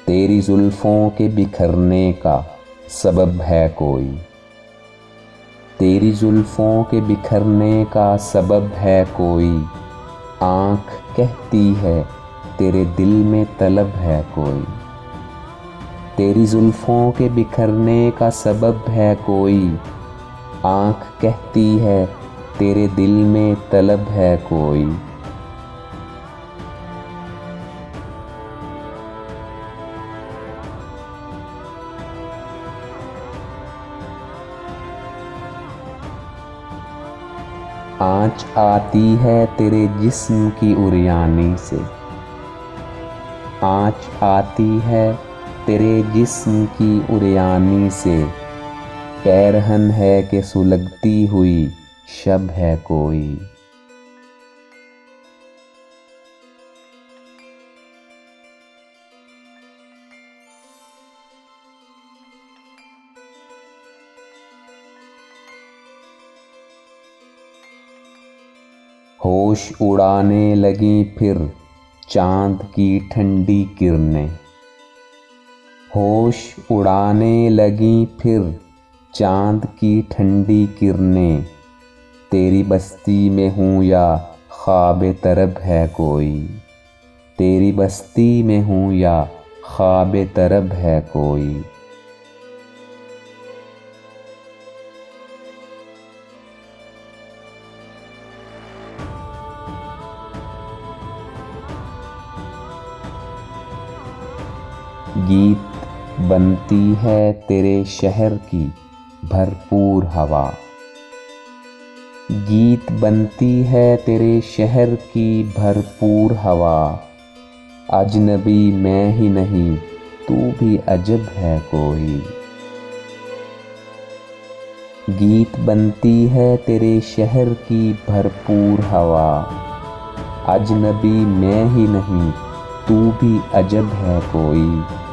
तेरी जुल्फ़ों के बिखरने का सबब है कोई। तेरी जुल्फ़ों के बिखरने का सबब है कोई। आँख कहती है तेरे दिल में तलब है कोई। तेरी जुल्फ़ों के बिखरने का सबब है कोई। आँख कहती है तेरे दिल में तलब है कोई। आँच आती है तेरे जिस्म की उरियानी से। आँच आती है तेरे जिस्म की उरियानी से। पैरहन है कि सुलगती हुई शब है कोई। होश उड़ाने लगी फिर चाँद की ठंडी किरणें। होश उड़ाने लगी फिर चाँद की ठंडी किरणें। तेरी बस्ती में हूँ या ख्वाब तरब है कोई। तेरी बस्ती में हूँ या ख्वाब तरब है कोई। गीत बनती है तेरे शहर की भरपूर हवा। गीत बनती है तेरे शहर की भरपूर हवा। अजनबी मैं ही नहीं तू भी अजब है कोई। गीत बनती है तेरे शहर की भरपूर हवा। अजनबी मैं ही नहीं तू भी अजब है कोई।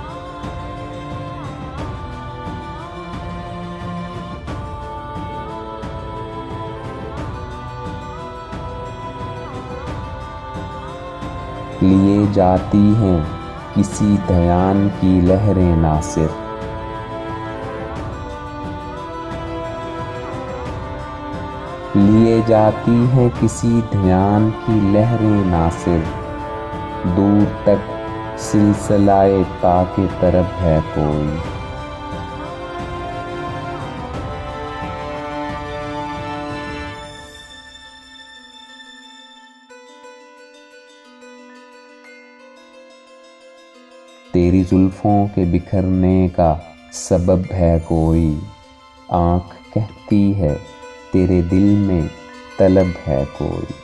लिए जाती हैं किसी ध्यान की लहरें नासिर। लिए जाती हैं किसी ध्यान की लहरें नासिर। दूर तक सिलसिलाए ता के तरफ है कोई। तेरी जुल्फ़ों के बिखरने का सबब है कोई। आँख कहती है तेरे दिल में तलब है कोई।